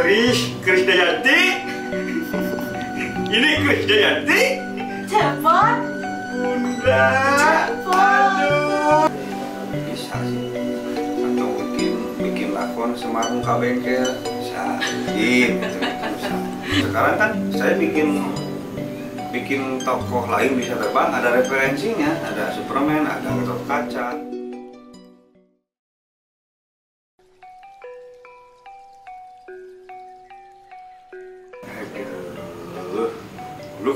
Krisdayanti. Ini Krisdayanti. Cepot. Bunda. Cepot. Bisa sih. Atau mungkin bikin lakon Semarang ka bengkel. Bisa. Sekarang kan saya bikin tokoh lain bisa terbang, ada referensinya, ada Superman, ada Gatot Kaca. Aduh, lu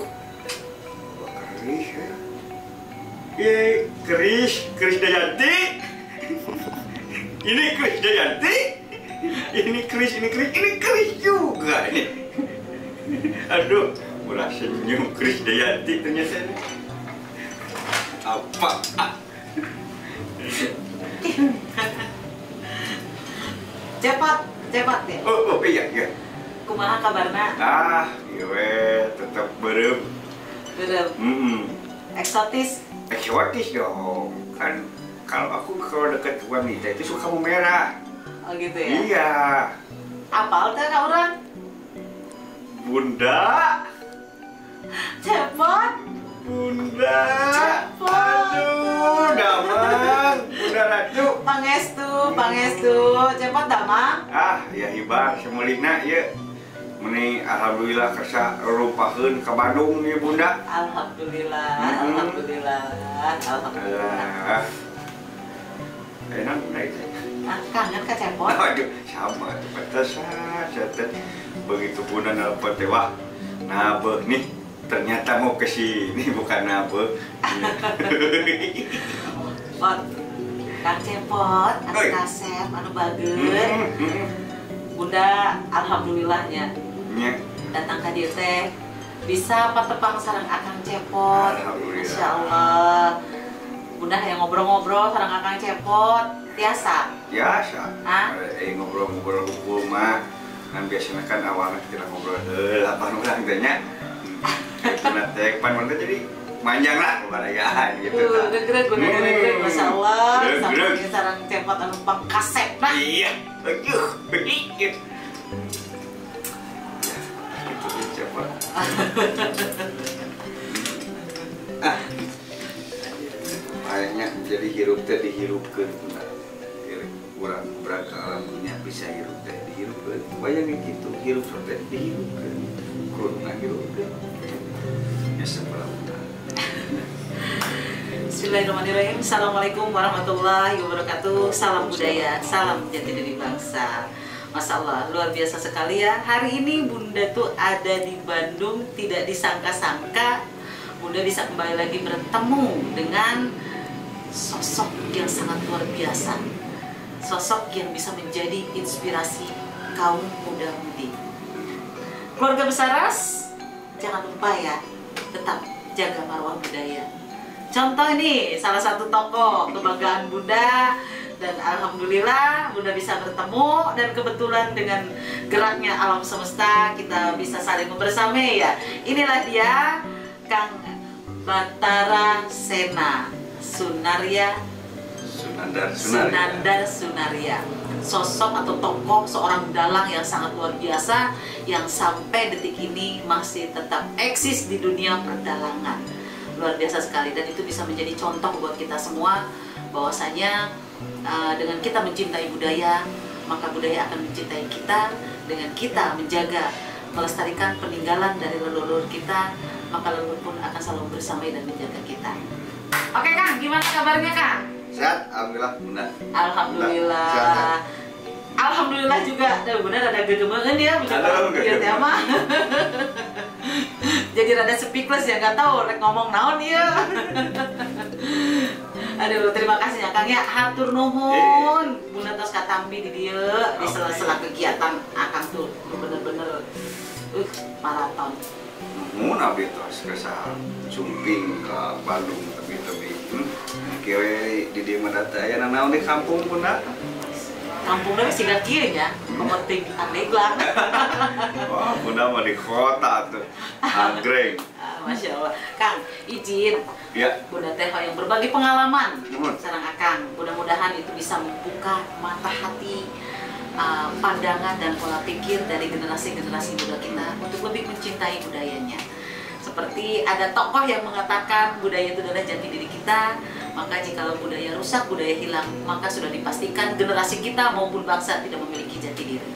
keris ya? Krisdayanti. Ini Krisdayanti. Ini Kris juga ini. Aduh, murah senyum Krisdayanti ternyata ini. Apa? Cepot ya. Oh iya. Kumaha kabarna? Iya, tetap berem. Eksotis. Eksotis dong. Kan kalau deket wanita itu suka memerah. Oh gitu ya? Iya. Apal teh ka urang? Bunda. Cepot. Bunda. Cepot. Aduh, damang. Bunda Ratu. Pangestu. Cepot damang. Ya hibar semulina ya. Meni alhamdulillah kersa rupakeun ka Bandung ya Bunda. Alhamdulillah. Enak naik. Kangen ka Cepot? Aduh, sama pantesan begitu Bunda nelpon teh wah. Nabeh nih ternyata mau ke sini bukan nabeh. Pot. Kang Cepot, anu kasep, anu bageun. Bunda alhamdulillahnya datang ka dieu teh bisa patepang sareng Akang Cepot. Masya Allah. Bunda yang ngobrol-ngobrol sareng Akang Cepot. Biasa? Ngobrol-ngobrol hukum mah kan biasanya kan awalnya kita ngobrol apa orang tanya karena teh pan mana jadi manjang lah kebarayaan gitu gegreg Masya Allah sampai sareng Cepot anu pangkasep nah iya begitu Cepot kayaknya jadi hirup teh dihirupkeun kurang berangkat alam dunia bisa hirup teh dihirupkeun bayangin gitu hirup teh dihirupkeun kurang ngahirupkeun ya sebelah. Bismillahirrahmanirrahim. Assalamualaikum warahmatullahi wabarakatuh. Salam budaya, salam jati diri bangsa. Masya Allah, luar biasa sekali ya. Hari ini Bunda tuh ada di Bandung, tidak disangka-sangka Bunda bisa kembali lagi bertemu dengan sosok yang sangat luar biasa. Sosok yang bisa menjadi inspirasi kaum muda-mudi. Keluarga besar Ras, jangan lupa ya, tetap jaga marwah budaya. Contoh ini salah satu tokoh kebanggaan Bunda, dan alhamdulillah Bunda bisa bertemu, dan kebetulan dengan geraknya alam semesta kita bisa saling membersamai ya. Inilah dia Kang Batara Sena Sunandar Sunaria, sosok atau tokoh seorang dalang yang sangat luar biasa yang sampai detik ini masih tetap eksis di dunia perdalangan. Luar biasa sekali, dan itu bisa menjadi contoh buat kita semua bahwasanya dengan kita mencintai budaya, maka budaya akan mencintai kita. Dengan kita menjaga, melestarikan peninggalan dari leluhur kita, maka leluhur pun akan selalu bersamai dan menjaga kita. Oke Kang, gimana kabarnya Kang? Sehat, alhamdulillah Bunda. Alhamdulillah. Sehat. Alhamdulillah juga, benar ada gegemengan ya, bikin tema. Jadi rada speechless ya, nggak tahu rek ngomong naon ya. Aduh, terima kasih ya Kang ya, hatur nuhun. Bunda tos katampi di dieu di sela-sela kegiatan Akang tuh bener-bener maraton. Mun abdi tos kesah sumping ke Bandung tebi-tebi. Kieu di dieu mah data aya naon di kampung Bunda? Kampungnya masih gak kieu nya, penting Pandeglang. Wah, Bunda mah di kota tuh. Anggreng. Masya Allah. Kang, izin. Ya. Bunda teh yang berbagi pengalaman sareng Akang. Mudah-mudahan itu bisa membuka mata hati pandangan dan pola pikir dari generasi-generasi muda kita untuk lebih mencintai budayanya. Seperti ada tokoh yang mengatakan budaya itu adalah jati diri kita, maka jikalau budaya rusak, budaya hilang, maka sudah dipastikan generasi kita maupun bangsa tidak memiliki jati diri.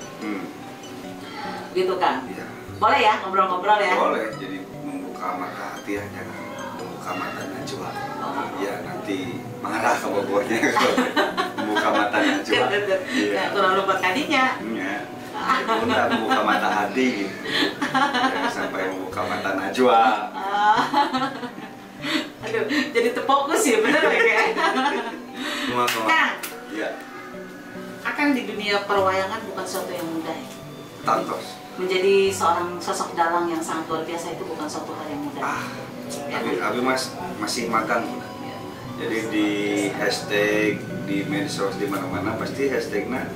Gitu kan? Iya. Boleh ya ngobrol-ngobrol ya? Boleh, jadi membuka mata hati ya, jangan membuka mata najwa. Ya nanti marah ke bobotnya kalau membuka mata najwa. Ya, kurang lupa tadinya. Ya. Bunda membuka mata hati gitu. Jangan sampai membuka mata najwa. Aduh, jadi terfokus ya, bener ya kayak. Kang, Ya. akan di dunia perwayangan bukan sesuatu yang mudah. Tantos. Menjadi seorang sosok dalang yang sangat luar biasa itu bukan suatu hal yang mudah. Ya, Abi masih magang. ya. Jadi di hashtag, di medsos, di mana-mana pasti hashtagnya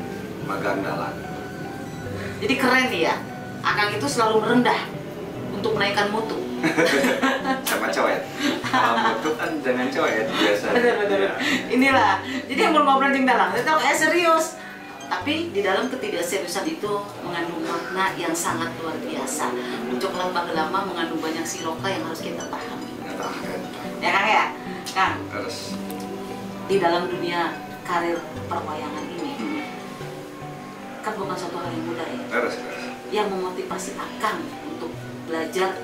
magang dalang. Jadi keren nih ya, Akang itu selalu merendah untuk menaikkan mutu. Sama cowet. Kalau mutu kan jangan cowet biasa. Bener. Ya. Inilah, jadi yang mau ngobrol jeung dalang, itu serius. Tapi di dalam ketidakseriusan itu mengandung makna yang sangat luar biasa. Ucok lama mengandung banyak siloka yang harus kita pahami. Ya Kang ya? Kang, Harus. di dalam dunia karir perwayangan ini, kan bukan suatu hal yang mudah ya. Harus. Yang memotivasi Akang untuk belajar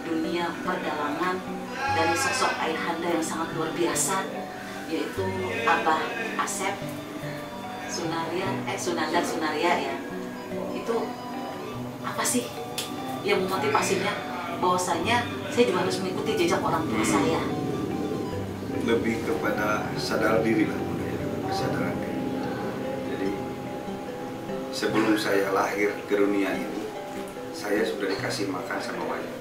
dunia perdalangan dari sosok ayahanda yang sangat luar biasa, yaitu Abah Asep Sunandar Sunaria ya. Itu apa sih yang memotivasinya bahwasanya saya juga harus mengikuti jejak orang tua saya? Lebih kepada sadar diri lah, kesadaran diri. Jadi sebelum saya lahir ke dunia ini, saya sudah dikasih makan sama wayang.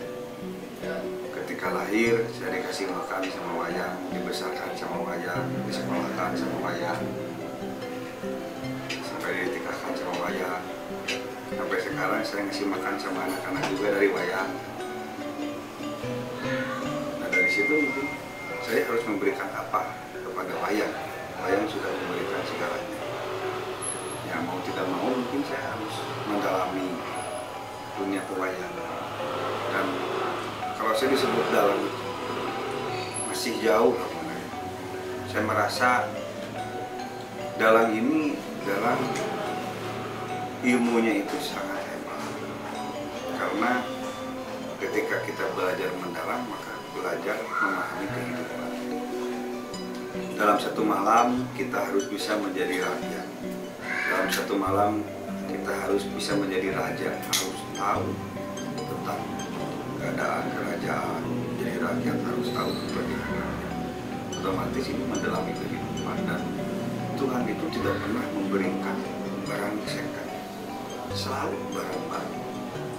Ketika lahir, saya dikasih makan sama wayang, dibesarkan sama wayang, disekolahkan sama wayang, sampai ditikahkan sama wayang. Sampai sekarang saya ngasih makan sama anak-anak juga dari wayang. Nah dari situ mungkin saya harus memberikan apa kepada wayang. Wayang sudah memberikan segalanya. Ya mau tidak mau mungkin saya harus mendalami dunia pewayangan. Dan kalau saya disebut dalang itu masih jauh kemana. Saya merasa dalang ini dalam ilmunya itu sangat hebat. Karena ketika kita belajar mendalam, maka belajar memahami kehidupan. Dalam satu malam kita harus bisa menjadi raja. Dalam satu malam kita harus bisa menjadi raja, harus tahu tentang keadaan kerajaan. Jadi rakyat harus tahu kepentingan rakyat. Otomatis ini mendalami kehidupan, dan Tuhan itu tidak pernah memberikan barang second, selalu barang baru.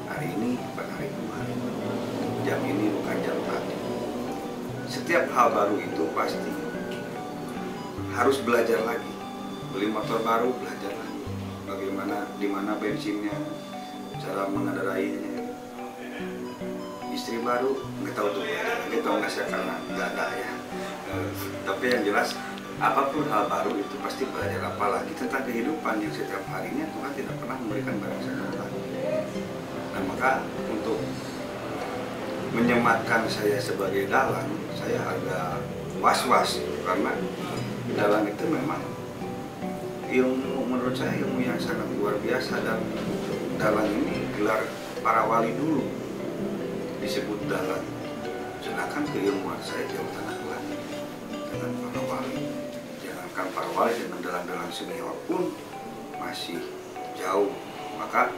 Hari ini bukan hari Tuhan, jam ini bukan jam tadi. Setiap hal baru itu pasti harus belajar lagi. Beli motor baru, belajar lagi. Bagaimana, di mana bensinnya, cara mengendarainya. Istri baru, nggak tahu tuh belajar lagi atau nggak sih, karena nggak ada ya. Tapi yang jelas, apapun hal baru itu pasti belajar apa lagi tentang kehidupan yang setiap harinya Tuhan tidak pernah memberikan barang second. Nah maka untuk menyematkan saya sebagai dalang, saya agak was-was karena dalang itu memang ilmu, menurut saya ilmu yang sangat luar biasa. Dan dalang ini gelar para wali dulu disebut dalang, sedangkan keilmuan saya jauh tanah langit dengan para wali. Jangankan para wali, dengan dalang-dalang senior pun masih jauh. Maka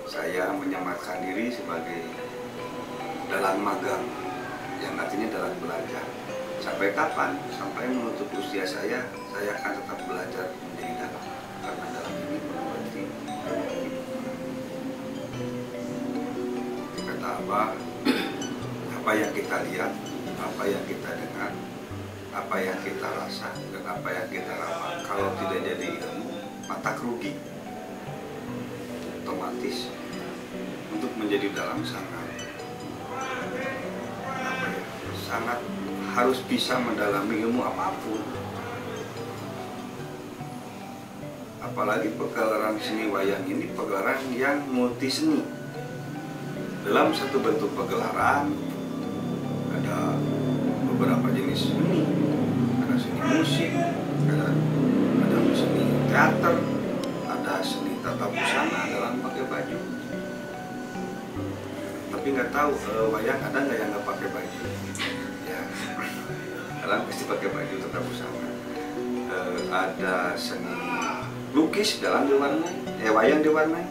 saya menyematkan diri sebagai dalang magang, yang artinya dalang belajar. Sampai kapan? Sampai menutup usia saya akan tetap belajar menjadi dalang. Karena dalang ini berarti kata apa yang kita lihat, apa yang kita dengar, apa yang kita rasa, dan apa yang kita rapat, kalau tidak jadi ilmu, mata rugi. Otomatis untuk menjadi dalang sangat harus bisa mendalami ilmu apapun apalagi pagelaran seni wayang ini pagelaran yang multi seni. Dalam satu bentuk pagelaran ada beberapa jenis seni, ada seni musik, ada seni teater, ada seni tata busana dalam pakai baju. Tapi nggak tahu wayang ada nggak yang nggak pakai baju? Ya, dalam pasti pakai baju tata busana. Ada seni lukis dalam diwarnai, wayang diwarnai.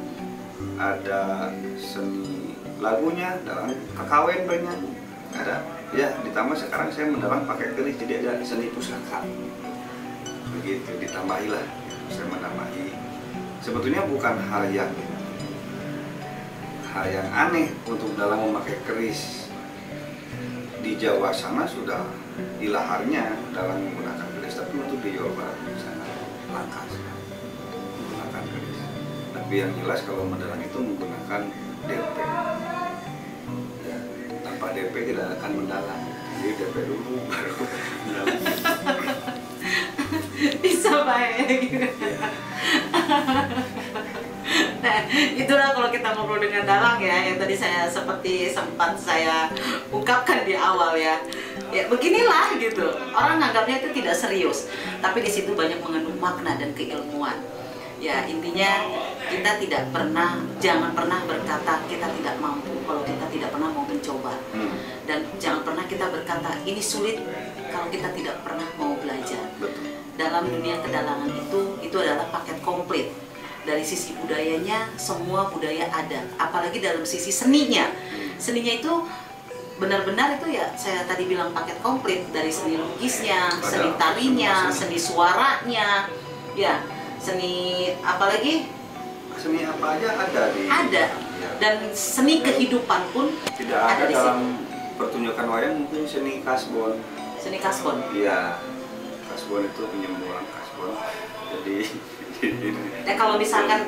Ada seni lagunya dalam kakawin bernyanyi. Ada, ya ditambah sekarang saya mendalang pakai keris, jadi ada seni pusaka. Begitu ditambahilah, saya menambahi. Sebetulnya bukan hal yang aneh untuk dalam memakai keris. Di Jawa sana sudah ilaharnya dalam menggunakan keris, tapi untuk di Jawa Barat sangat langka sekali menggunakan keris. Tapi yang jelas kalau mendalang itu menggunakan DP. Ya, tanpa DP tidak akan mendalang. Jadi DP dulu baru mendalang. Bisa baik gitu. Ya. Nah, itulah kalau kita ngobrol dengan dalang ya, yang tadi saya seperti sempat saya ungkapkan di awal ya. Ya beginilah gitu. Orang nganggapnya itu tidak serius, tapi di situ banyak mengandung makna dan keilmuan. Ya intinya kita tidak pernah, jangan pernah berkata kita tidak mampu kalau kita tidak pernah mau mencoba. Dan jangan pernah kita berkata ini sulit kalau kita tidak pernah mau belajar. Dalam dunia kedalangan itu adalah paket komplit. Dari sisi budayanya, semua budaya ada. Apalagi dalam sisi seninya. Seninya itu benar-benar itu ya, saya tadi bilang paket komplit. Dari seni lukisnya, seni tarinya, seni suaranya, ya, seni apalagi? Seni apa aja ada di. Ada. Ya. Dan seni kehidupan pun Tidak ada di dalam situ. pertunjukan wayang mungkin seni kasbon. Seni kasbon. Iya, kasbon itu penyembuhan kasbon. Jadi Ya kalau misalkan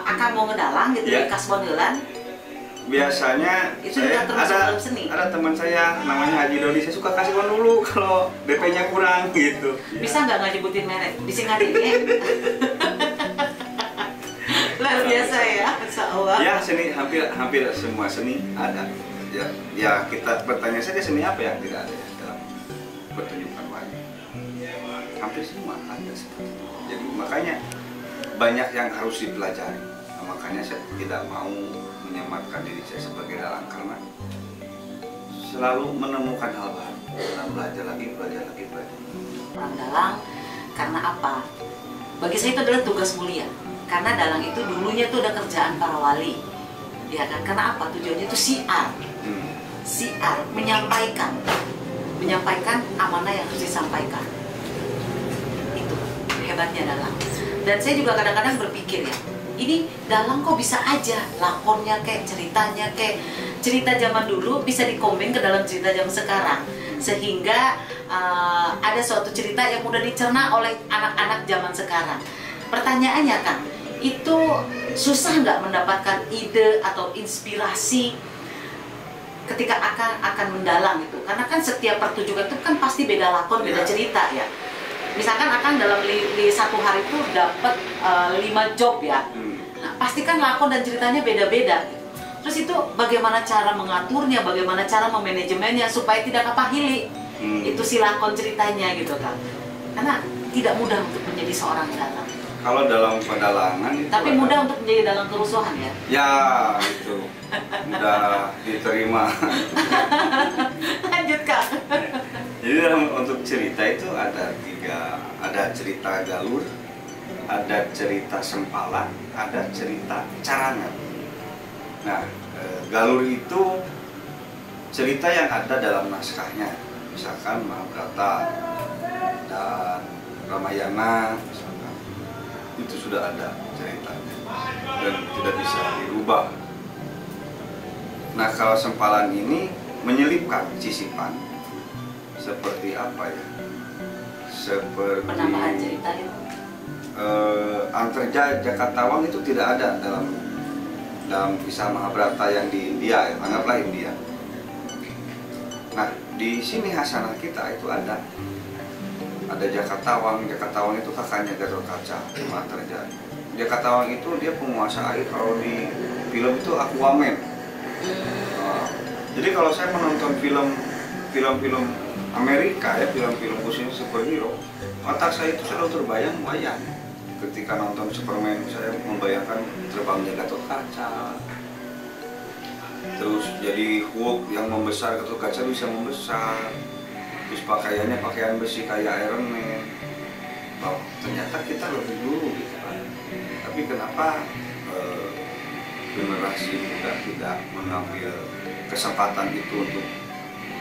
akan mau ngedalang gitu ya. di kasbon heula, biasanya itu juga termasuk dalam seni. Ada teman saya namanya Haji Dodi, saya suka kasbon dulu kalau DP-nya kurang gitu. Bisa nggak nyebutin merek? Disingatin ya. Luar biasa ya, Insya Allah. Ya seni hampir semua seni ada. Ya kita bertanya saja seni apa yang tidak ada ya dalam pertunjukan wayang. Hampir semua ada seperti itu. Jadi makanya banyak yang harus dipelajari. Nah, makanya saya tidak mau menyamarkan diri saya sebagai dalang karena selalu menemukan hal baru dan belajar lagi. Orang dalang karena apa? Bagi saya itu adalah tugas mulia. Karena dalang itu dulunya itu udah kerjaan para wali, ya kan? Karena apa? Tujuannya itu siar, menyampaikan amanah yang harus disampaikan. Itu hebatnya dalang. Dan saya juga kadang-kadang berpikir ya, ini dalang kok bisa aja lakonnya kayak ceritanya kayak cerita zaman dulu bisa dikombin ke dalam cerita zaman sekarang, sehingga ada suatu cerita yang mudah dicerna oleh anak-anak zaman sekarang. Pertanyaannya kan, itu susah nggak mendapatkan ide atau inspirasi ketika akan mendalang itu? Karena kan setiap pertunjukan itu kan pasti beda lakon, beda cerita ya. Misalkan akan dalam di satu hari itu dapat 5 job ya. Nah, pasti kan lakon dan ceritanya beda-beda. Terus itu bagaimana cara mengaturnya, bagaimana cara memanajemennya supaya tidak kapahili. Itu si lakon ceritanya gitu kan. Karena tidak mudah untuk menjadi seorang dalang. Kalau dalam pedalangan itu Tapi mudah untuk menjadi dalang kerusuhan ya. Ya itu mudah diterima. Lanjut Kak. Jadi untuk cerita itu ada 3, ada cerita galur, ada cerita sempalan, ada cerita carangan. Nah, galur itu cerita yang ada dalam naskahnya, misalkan Mahabharata dan Ramayana, misalkan itu sudah ada ceritanya dan tidak bisa dirubah. Nah, kalau sempalan ini menyelipkan sisipan. Seperti apa ya? Seperti Penambahan cerita itu. Antarja Jakatawang itu tidak ada dalam kisah Mahabharata yang di India ya, anggaplah India. Nah, di sini Hasanah kita itu ada Jakatawang itu kakaknya Gatotkaca, cuma terjadi. dia kata orang itu dia penguasa air. Kalau di film itu Aquaman. Jadi kalau saya menonton film-film Amerika ya, film-film khususnya superhero, otak saya itu selalu terbayang-bayang. Ketika nonton Superman, saya membayangkan terbangnya Gatot Kaca. Terus jadi Hulk yang membesar, Gatot Kaca bisa membesar. Terus pakaiannya pakaian besi kayak Iron Man. Oh, ternyata kita lebih dulu gitu kan. Tapi kenapa generasi muda tidak mengambil kesempatan itu untuk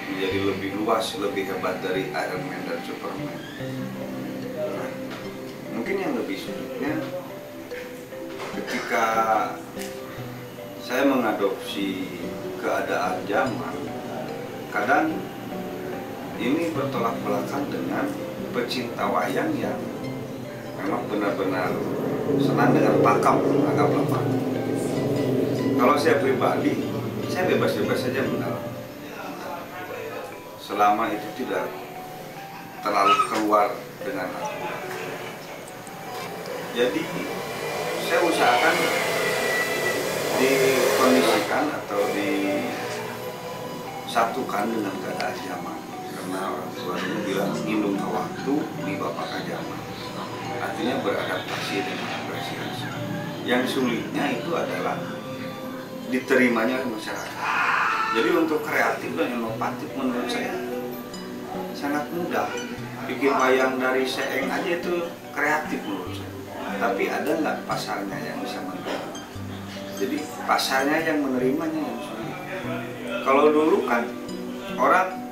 menjadi lebih luas, lebih hebat dari Iron Man dan Superman? Nah, mungkin yang lebih sulitnya ketika saya mengadopsi keadaan zaman, kadang ini bertolak belakang dengan pecinta wayang yang memang benar-benar senang dengan pakam, anggaplah pakam. Kalau saya pribadi, saya bebas-bebas saja mendalam, selama itu tidak terlalu keluar dengan aturan. Jadi saya usahakan dikondisikan atau disatukan dengan keadaan zaman. Karena orang tua dulu bilang indung ke waktu di bapak ke zaman. Artinya beradaptasi dengan apresiasi. Yang sulitnya itu adalah diterimanya oleh masyarakat. Jadi untuk kreatif dan inovatif menurut saya sangat mudah. Bikin wayang dari seeng aja itu kreatif menurut saya. Tapi ada nggak pasarnya yang bisa menerima? Jadi pasarnya yang menerimanya yang sulit. Kalau dulu kan orang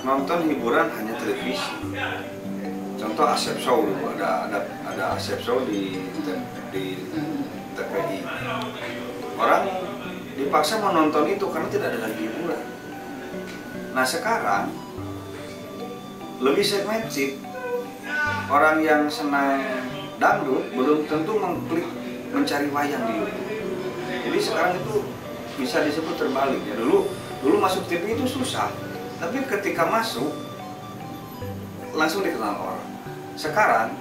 nonton hiburan hanya televisi. Contoh Asep Show dulu, ada Asep Show di TPI. Orang dipaksa menonton itu karena tidak ada lagi hiburan. Nah sekarang lebih segmented. Orang yang senang dangdut belum tentu mengklik mencari wayang di YouTube. Jadi sekarang itu bisa disebut terbalik ya. Dulu masuk TV itu susah, tapi ketika masuk langsung dikenal orang. Sekarang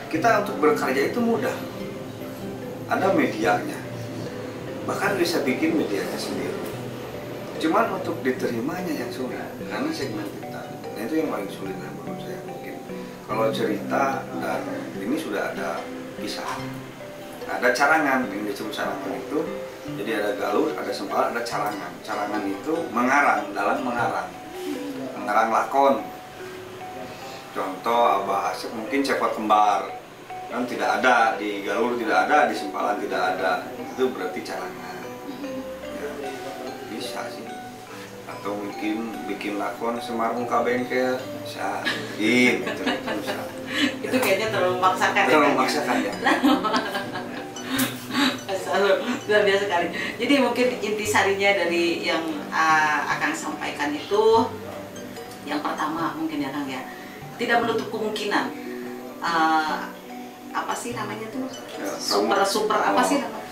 kita untuk berkarya itu mudah. Ada medianya, bahkan bisa bikin medianya sendiri. Cuman untuk diterimanya yang sulit, karena segmen kita. Nah itu yang paling sulit menurut saya mungkin. Kalau cerita dan ini sudah ada kisah, ada carangan yang disebut carangan itu. Jadi ada galur, ada sempalan, ada carangan. Carangan itu mengarang, dalam mengarang lakon. Contoh Abah Asep mungkin Cepat Kembar, kan tidak ada di galur, tidak ada di sempalan, tidak ada. Itu berarti carangan. Ya, bisa sih. Atau mungkin bikin lakon Semar Muka Bengkel, bisa. Gitu, bisa. Itu kayaknya terlalu memaksakan. Terlalu memaksakan ya. Luar biasa sekali. Jadi mungkin intisarinya dari yang akan sampaikan itu, yang pertama mungkin ya Kang ya, tidak menutup kemungkinan apa sih namanya tuh Ya, super apa sih namanya?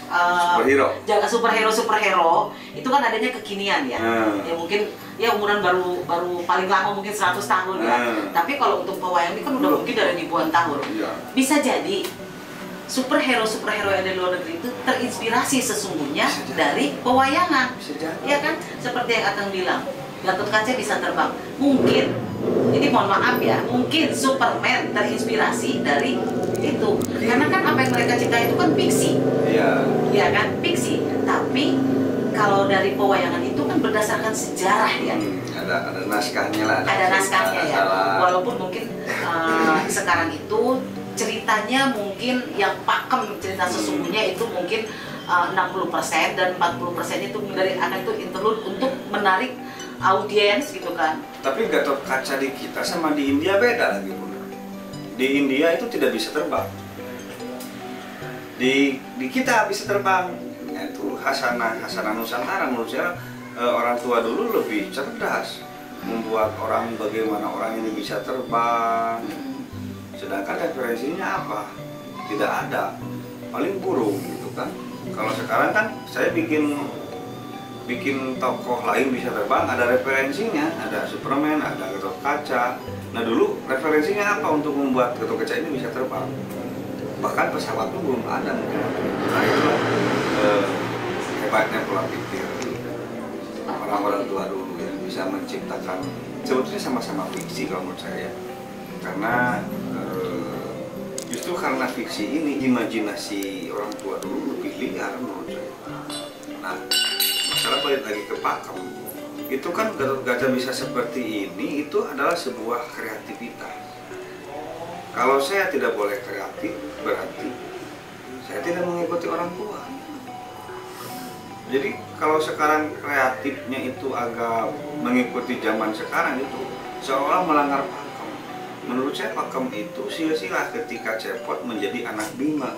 Superhero. Jaga superhero itu kan adanya kekinian ya. Ya mungkin ya umuran baru paling lama mungkin 100 tahun ya. Tapi kalau untuk pewayang ini kan udah mungkin dari ribuan tahun. Iya. Bisa jadi superhero yang dari luar negeri itu terinspirasi sesungguhnya dari pewayangan. Bisa jadi. Ya kan? Seperti yang Akang bilang, Gatot Kaca bisa terbang. Mungkin, ini mohon maaf ya, mungkin Superman terinspirasi dari itu. Karena kan apa yang mereka cipta itu kan fiksi. Iya. Ya kan? Fiksi. Tapi kalau dari pewayangan itu kan berdasarkan sejarah ya. Ada naskahnya lah. Ada naskahnya ya. Salah. Walaupun mungkin sekarang itu ceritanya mungkin yang pakem cerita sesungguhnya itu mungkin 60% dan 40% itu dari anak itu interlude untuk menarik audiens gitu kan. Tapi Gatot Kaca di kita sama di India beda lagi Bunda. Di India itu tidak bisa terbang. Di kita bisa terbang. Itu Hasanah Nusantara menurut saya orang tua dulu lebih cerdas membuat orang bagaimana orang ini bisa terbang. Sedangkan referensinya apa? Tidak ada, paling burung gitu kan. Kalau sekarang kan saya bikin tokoh lain bisa terbang, ada referensinya, ada Superman, ada Gatot Kaca. Nah dulu referensinya apa untuk membuat Gatot Kaca ini bisa terbang? bahkan pesawat pun belum ada mungkin. Nah itulah hebatnya pola pikir orang-orang tua dulu yang bisa menciptakan, sebetulnya sama-sama fiksi kalau menurut saya, karena justru karena fiksi ini imajinasi orang tua dulu lebih liar menurut saya. Nah masalah balik lagi ke pakem, itu kan Gatot Kaca bisa seperti ini, itu adalah sebuah kreativitas. Kalau saya tidak boleh kreatif, berarti saya tidak mengikuti orang tua. Jadi kalau sekarang kreatifnya itu agak mengikuti zaman sekarang, itu seolah melanggar pakem. Menurut saya pakem itu silsilah ketika Cepot menjadi anak Bima,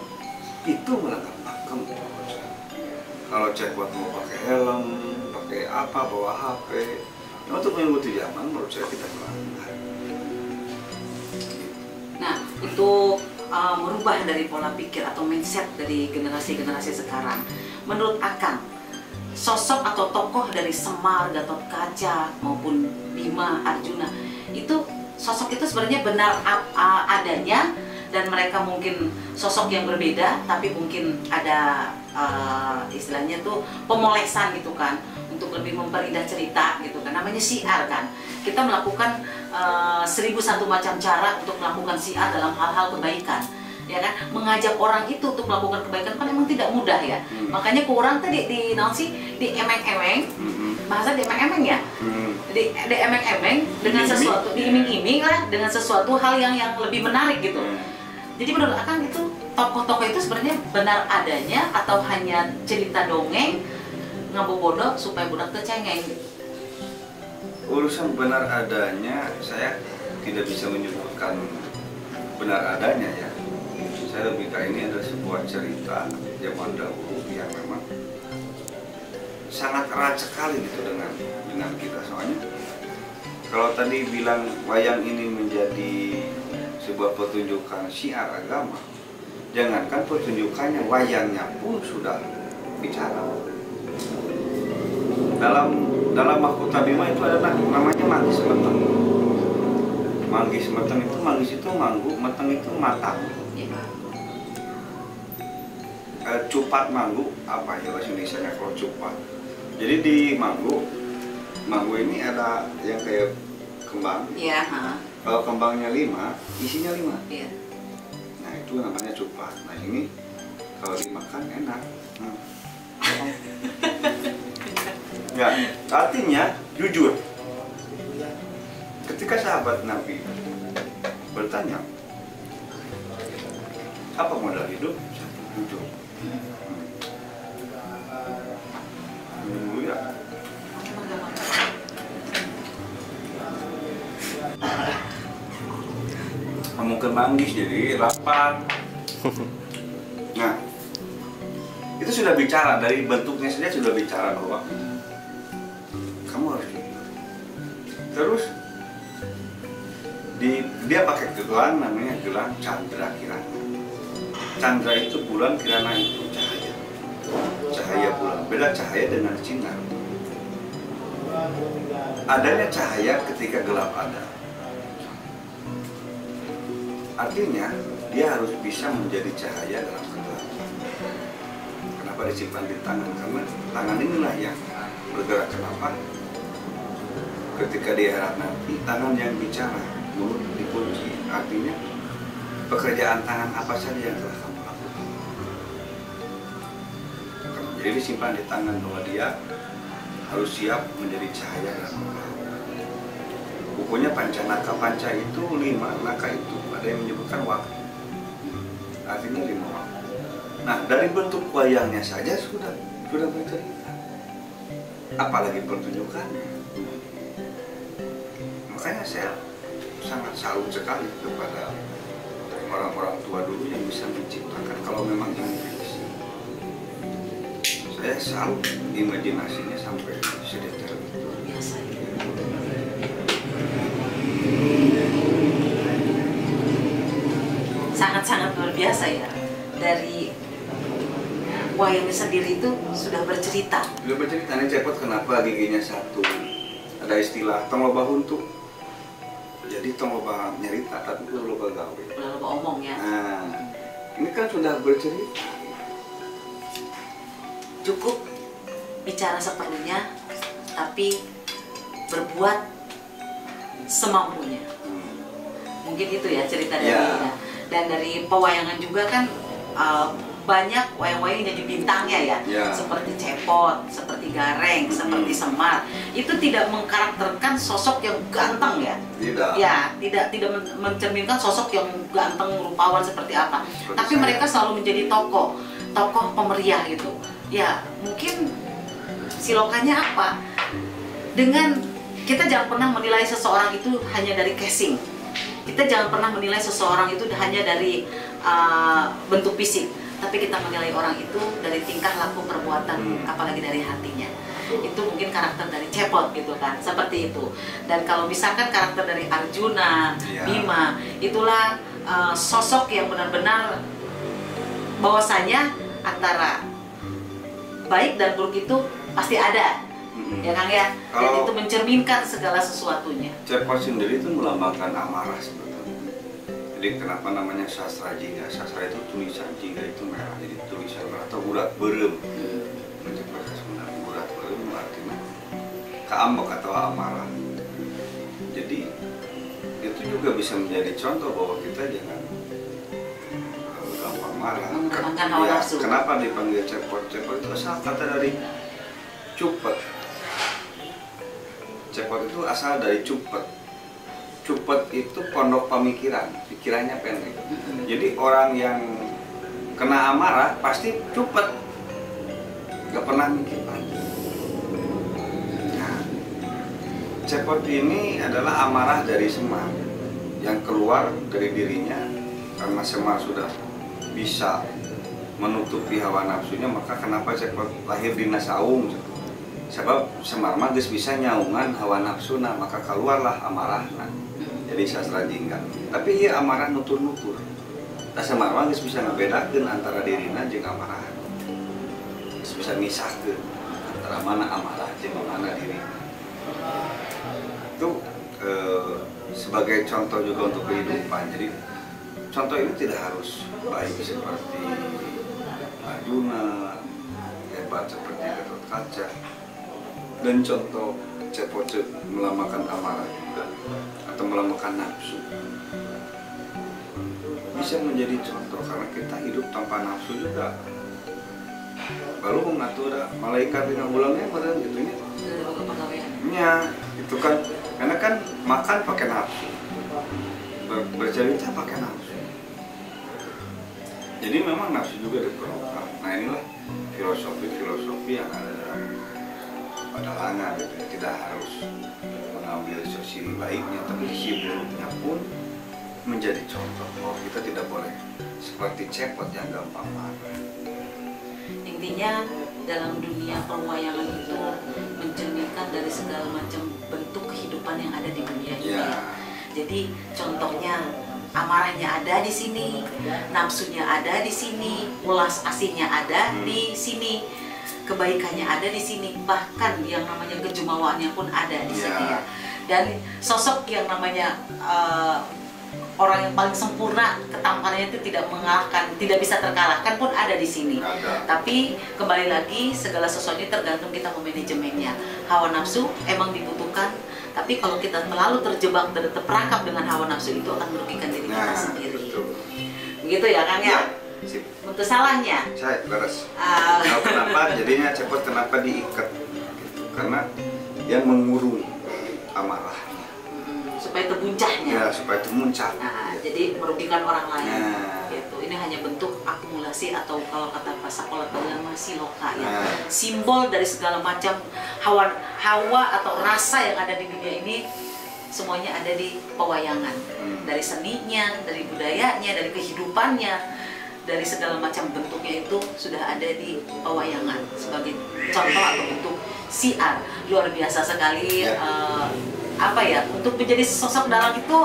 itu melanggar pakem. Kalau Cepot mau pakai helm, pakai apa, bawa HP, untuk mengikuti zaman menurut saya tidak melanggar. Nah, untuk merubah dari pola pikir atau mindset dari generasi-generasi sekarang, menurut Akang, sosok atau tokoh dari Semar, Gatot Kaca maupun Bima, Arjuna, itu sosok itu sebenarnya benar adanya, dan mereka mungkin sosok yang berbeda, tapi mungkin ada istilahnya tuh pemolesan gitu kan, untuk lebih memperindah cerita gitu kan, namanya siar kan. Kita melakukan 1001 macam cara untuk melakukan siar dalam hal-hal kebaikan, ya kan. Mengajak orang itu untuk melakukan kebaikan kan emang tidak mudah ya. Makanya kurang tadi di emeng-emeng, bahasa di emeng-emeng ya, di emeng-emeng dengan sesuatu, diiming-iming lah dengan sesuatu hal yang lebih menarik gitu. Jadi menurut Akang itu tokoh-tokoh itu sebenarnya benar adanya atau hanya cerita dongeng ngabobodo supaya budak tercengeng? Urusan benar adanya saya tidak bisa menyebutkan benar adanya ya. Saya lebih ke ini adalah sebuah cerita zaman dahulu yang memang sangat erat sekali gitu dengan kita. Soalnya kalau tadi bilang wayang ini menjadi sebuah pertunjukan syiar agama, jangankan pertunjukannya, wayangnya pun sudah bicara. Dalam Mahkota Bima itu ada namanya manggis meteng. Manggis meteng itu, manggis itu manggu, meteng itu matang. Cupat manggu apa ya bahasa Indonesia kalau cupat. Jadi di manggu ini ada yang kayak kembang. Iya. Kalau kembangnya 5, isinya 5. Iya. Nah itu namanya cupat. Nah ini kalau dimakan enak. Ya, artinya jujur. Ketika sahabat Nabi bertanya, apa modal hidup? Jujur. Menunggu ya. Mungkin manggis jadi lapar. Nah, itu sudah bicara, dari bentuknya saja sudah bicara bahwa kamu harus jujur. Terus dia pakai gelang namanya gelang Chandra Kirana. Chandra itu bulan, Kirana itu cahaya. Cahaya bulan, beda cahaya dengan sinar. Adanya cahaya ketika gelap ada. Artinya dia harus bisa menjadi cahaya dalam kegelapan. Kenapa disimpan di tangan? Karena tangan inilah yang bergerak. Kenapa? Ketika di akhirat nanti tangan yang bicara, mulut dikunci. Artinya pekerjaan tangan apa saja yang telah kamu lakukan. Jadi disimpan di tangan bahwa dia harus siap menjadi cahaya dalam kegelapan. Bukunya Pancanaka, Panca itu 5, Naka itu ada yang menyebutkan waktu. Artinya 5 waktu. Nah dari bentuk wayangnya saja sudah bercerita. Apalagi pertunjukannya. Makanya saya sangat salut sekali kepada orang-orang tua dulu yang bisa menciptakan, kalau memang ini fiksi. Saya salut imajinasinya sampai sedetail itu. Biasa. Sangat-sangat luar biasa ya. Dari wayangnya sendiri itu sudah bercerita. Sudah bercerita. Ini Cepot kenapa giginya 1? Ada istilah tong loba huntu. Jadi tong loba nyerita tapi loba gawe. Loba omong ya. Nah, Ini kan sudah bercerita. Cukup bicara seperlunya, tapi berbuat semampunya. Mungkin itu ya cerita dari Ya. Dan dari pewayangan juga kan banyak wayang-wayang yang jadi bintangnya ya, Ya. seperti Cepot, seperti Gareng, seperti Semar. Itu tidak mengkarakterkan sosok yang ganteng ya. Tidak. Ya, tidak mencerminkan sosok yang ganteng rupawan seperti apa. Seperti Tapi saya. mereka selalu menjadi tokoh pemeriah gitu. Ya, mungkin silokannya apa? Dengan kita jangan pernah menilai seseorang itu hanya dari casing. Kita jangan pernah menilai seseorang itu hanya dari bentuk fisik, tapi kita menilai orang itu dari tingkah laku perbuatan, apalagi dari hatinya. Itu mungkin karakter dari Cepot gitu kan, seperti itu. Dan kalau misalkan karakter dari Arjuna, Ya. Bima, itulah sosok yang benar-benar bahwasanya antara baik dan buruk itu pasti ada, ya Kang ya. Dan Kalau- itu mencerminkan segala sesuatunya. Cepot sendiri itu melambangkan amarah sebetulnya. Jadi kenapa namanya sastra jingga? Sastra itu tulisan, jingga itu merah. Jadi tulisan merah atau urat berem. Menurut bahasa Sunda, urat berem artinya keambek atau amarah. Jadi itu juga bisa menjadi contoh bahwa kita jangan gampang marah. Mengembangkan hawa Ya, nafsu. kenapa dipanggil cepot? Cepot itu asal kata dari cupet. Cepot itu asal dari cupet. Cupet itu pondok pemikiran, pikirannya pendek. Jadi orang yang kena amarah pasti cupet, gak pernah mikir panjang. Nah, Cepot ini adalah amarah dari Semar yang keluar dari dirinya karena Semar sudah bisa menutupi hawa nafsunya, maka kenapa Cepot lahir di Nasaung? Sebab Semar mah geus bisa nyaungan hawa nafsuna, maka keluarlah amarahna. Jadi sastra jingga. Tapi ieu amarah nutur-nutur. Tah Semar mah geus bisa ngabedakeun antara dirina jeung amarah. Geus bisa misahkeun antara mana amarah jeung mana dirina. Itu sebagai contoh juga untuk kehidupan. Jadi contoh ini tidak harus baik seperti Arjuna, hebat seperti Gatot Kaca, dan contoh Cepot melambangkan amarah juga atau melambangkan nafsu. Bisa menjadi contoh karena kita hidup tanpa nafsu juga. Baru mengatur malaikat dengan ulangnya pada gitunya. Dari boga pegawaian. Ya, itu kan karena kan makan pakai nafsu, bercerita pakai nafsu. Jadi memang nafsu juga diperlukan. Nah inilah filosofi yang ada dalam pedalangan gitu. Tidak harus mengambil sisi baiknya, tapi sisi buruknya pun menjadi contoh bahwa kita tidak boleh seperti Cepot yang gampang marah. Intinya dalam dunia perwayangan itu mencerminkan dari segala macam bentuk kehidupan yang ada di dunia ini. Ya. Jadi contohnya amarahnya ada di sini, nafsunya ada di sini, ulas asihnya ada di sini, kebaikannya ada di sini, bahkan yang namanya kejumawaannya pun ada di sini ya. Dan sosok yang namanya orang yang paling sempurna, ketampanannya itu tidak mengalahkan, tidak bisa terkalahkan pun ada di sini. Ada. Tapi kembali lagi segala sesuatu ini tergantung kita memanajemennya. Hawa nafsu emang dibutuhkan, tapi kalau kita terlalu terjebak dan terperangkap dengan hawa nafsu itu akan merugikan diri kita sendiri. Betul. Begitu ya Kang ya? Sip. Untuk salahnya, Saya beres. Tahu kenapa jadinya Cepot kenapa diikat? Gitu. Karena yang mengurung amarahnya. supaya terbuncahnya. Ya, supaya termuncak. Nah, jadi merugikan orang lain. Nah. Gitu. Ini hanya bentuk akumulasi atau kalau kata bahasa Kolot masih loka ya. Nah. Simbol dari segala macam hawa atau rasa yang ada di dunia ini, semuanya ada di pewayangan. Dari seninya, dari budayanya, dari kehidupannya, dari segala macam bentuknya itu sudah ada di pewayangan sebagai contoh atau bentuk siar. Luar biasa sekali. Ya. Apa ya, untuk menjadi sosok dalang itu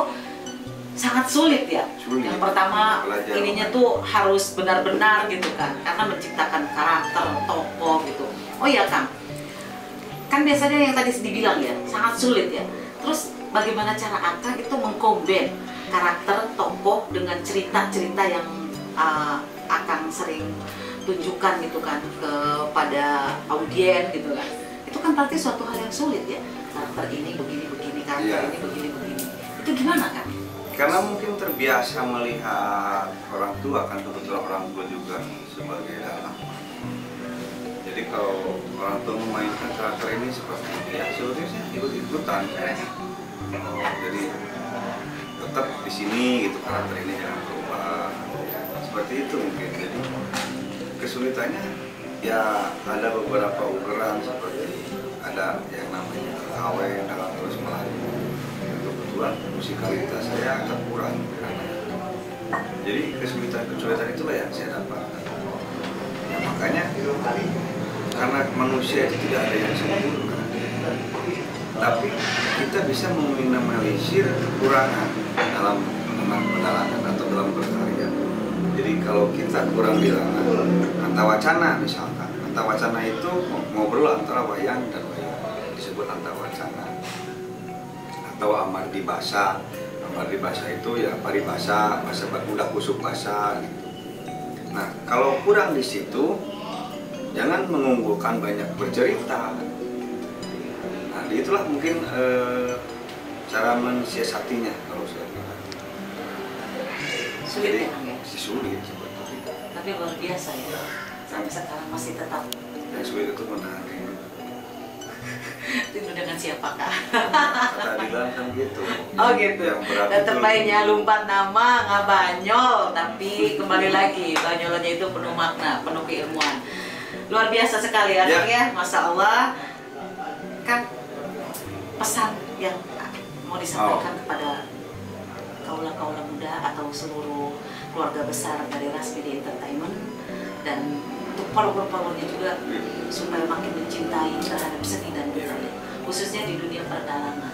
sangat sulit ya. Sulit. Yang pertama Belajar. ininya tuh harus benar-benar gitu kan, karena menciptakan karakter tokoh gitu. Oh iya Kang, kan biasanya yang tadi dibilang ya sangat sulit ya. Terus bagaimana cara Akang itu mengkombin karakter tokoh dengan cerita-cerita yang Akang sering tunjukkan gitu kan kepada audien gitu kan, itu kan berarti suatu hal yang sulit ya, karakter ini begini karakter ini begini, itu gimana kan? Karena mungkin terbiasa melihat orang tua, kan kebetulan orang tua juga sebagai dalang. Jadi kalau orang tua memainkan karakter ini seperti ini, ya sebenarnya ikut-ikutan. Jadi tetap di sini gitu, karakter ini jangan berubah. Seperti itu mungkin. Jadi kesulitannya ya ada beberapa ugeran, seperti ada yang namanya KW dalam terus melayu. Kebetulan musikalitas saya agak kurang karena jadi kesulitan itulah yang saya dapatkan. Ya, makanya karena manusia itu tidak ada yang sempurna, tapi kita bisa meminimalisir kekurangan dalam penerangan atau dalam berkarya. Jadi kalau kita kurang di antawacana misalkan, antawacana itu ngobrol antara wayang dan wayang, disebut antawacana. Atau amardi basa itu ya paribasa, bahasa mudah kusuk basa gitu. Nah kalau kurang di situ, jangan mengunggulkan banyak bercerita. Nah itulah mungkin cara mensiasatinya kalau saya bilang. Sulit ya Kang ya? Sulit sebetulnya. Tapi luar biasa ya, sampai sekarang masih tetap. Yang sulit itu menahan rindu. Rindu dengan siapakah? Kata Dilan kan gitu. Oh gitu. Dan terbaiknya lumpat nama ngabanyol, tapi kembali lagi banyolnya itu penuh makna, penuh keilmuan. Luar biasa sekali ya, ya. Masya Allah. Kan pesan yang mau disampaikan kepada kaula-kaula muda atau seluruh keluarga besar dari Ras Media Entertainment, dan untuk follower-followernya juga supaya makin mencintai terhadap seni dan budaya, khususnya di dunia perdalangan.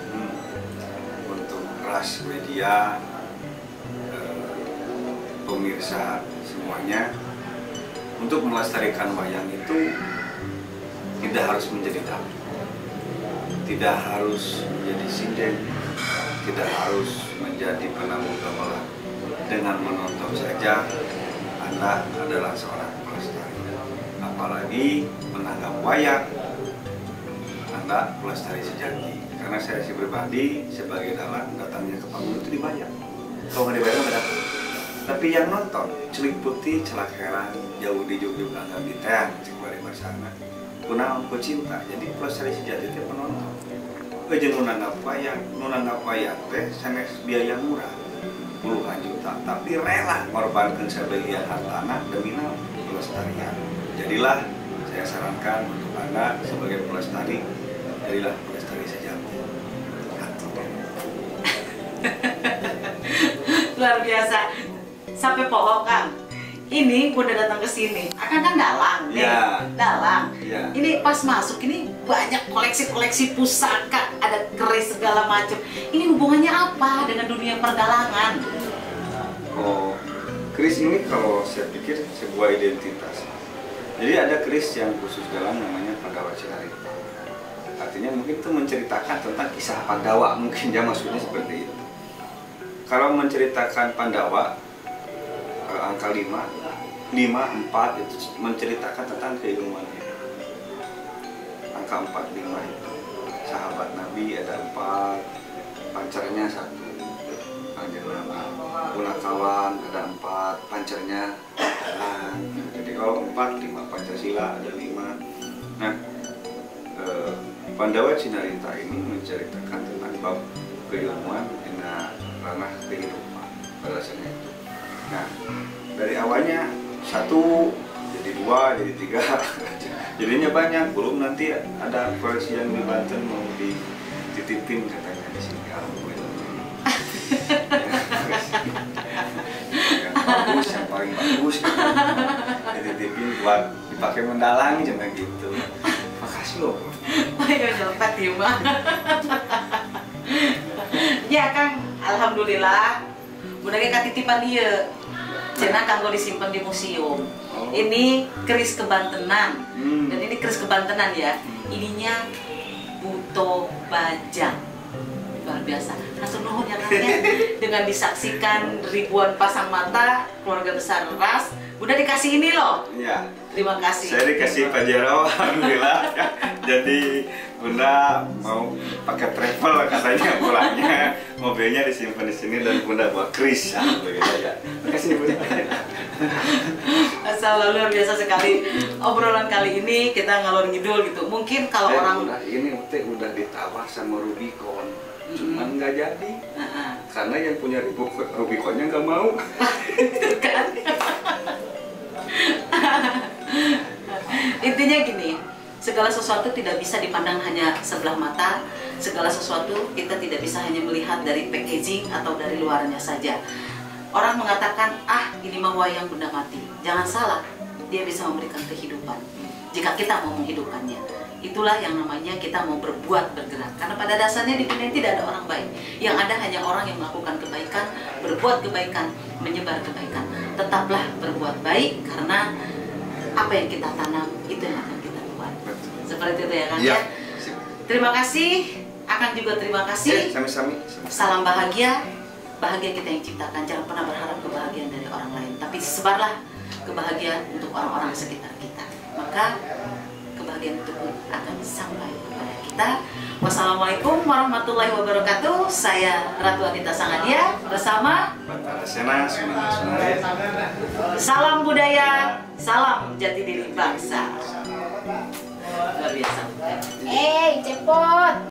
Untuk Ras Media, pemirsa semuanya, untuk melestarikan wayang itu tidak harus menjadi dalang, tidak harus menjadi sinden, tidak harus menjadi penabuh gamelan. Dengan menonton saja Anda adalah seorang pelestari. Apalagi menanggap wayang, Anda pelestari sejati. Karena saya pribadi sebagai dalang, datangnya ke panggung itu dibayar. Kalau nggak dibayar nggak datang. Tapi yang nonton celik putih, celak heran, jauh di juk-juk angga bintang, cek balik bersama. Kunaon ku cinta, jadi pelestari sejati itu penonton. Jeung nunanggap wayang teh sanes biaya murah puluhan juta, tapi rela ngorbankan sebagian hartana demi pelestarian. Jadilah saya sarankan untuk Anda sebagai pelestari, jadilah pelestari sejati. Luar biasa. Sampai pohon Kang. Ini udah datang ke sini. Akan kan dalang nih. Dalang. Ini pas masuk ini banyak koleksi-koleksi pusaka, ada keris segala macam. Ini hubungannya apa dengan dunia perdalangan? Oh, keris ini kalau saya pikir sebuah identitas. Jadi ada keris yang khusus dalang namanya Pandawa Cinarita. Artinya mungkin itu menceritakan tentang kisah Pandawa, mungkin ya maksudnya seperti itu. Kalau menceritakan Pandawa, angka 5, 4 itu menceritakan tentang keilmuannya. Angka 4, 5 itu sahabat Nabi ada 4, pancernya 1, panjang Nabi. Punakawan ada 4, pancernya dalang. Jadi kalau 4, 5 Pancasila ada 5. Nah, Pandawa Cinarita ini menceritakan tentang bab keilmuan dengan ranah kehidupan pada dasarnya itu. Nah, dari awalnya 1 jadi 2 jadi 3 jadinya banyak, belum nanti ada koleksi yang di Banten mau dititipin katanya di sini. Yang bagus, yang paling bagus dititipin buat dipakai mendalang cuma gitu. Makasih loh. Ayo dapat Yuma. Ya Kang, alhamdulillah. Budaya katitipan dia. Cina kanggo disimpan di museum. Ini keris kebantenan. Dan ini keris kebantenan ya. Ininya Buto Bajang. luar biasa. Hatur nuhun ya Kang ya. Dengan disaksikan ribuan pasang mata keluarga besar Ras, Bunda dikasih ini loh. Iya. Terima kasih. Saya dikasih Pajero, alhamdulillah. Jadi Bunda mau pakai travel katanya pulangnya, mobilnya disimpan di sini dan Bunda bawa kris, alhamdulillah ya. Makasih Bunda. Asal luar biasa sekali obrolan kali ini kita ngalor ngidul gitu. Mungkin kalau orang Bunda, ini udah ditawar sama Rubicon, cuman nggak jadi. Karena yang punya Rubiconnya nggak mau. kan? Intinya gini, segala sesuatu tidak bisa dipandang hanya sebelah mata. Segala sesuatu kita tidak bisa hanya melihat dari packaging atau dari luarnya saja. Orang mengatakan, ah ini mah wayang benda mati. Jangan salah, dia bisa memberikan kehidupan jika kita mau menghidupkannya. Itulah yang namanya kita mau berbuat, bergerak. Karena pada dasarnya di dunia tidak ada orang baik. Yang ada hanya orang yang melakukan kebaikan, berbuat kebaikan, menyebar kebaikan. Tetaplah berbuat baik, karena apa yang kita tanam itu yang akan kita tuai. Seperti itu ya Kang ya. Terima kasih, Akang juga terima kasih. Sami-sami. Salam bahagia, bahagia kita yang ciptakan. Jangan pernah berharap kebahagiaan dari orang lain, tapi sebarlah kebahagiaan untuk orang-orang sekitar kita. Maka kebahagiaan itu pun akan sampai kepada kita. Wassalamualaikum warahmatullahi wabarakatuh. Saya Ratu Anita Sangadia bersama Batara Sena, Sungai. Salam Budaya, salam jati diri bangsa. Luar biasa. cepot.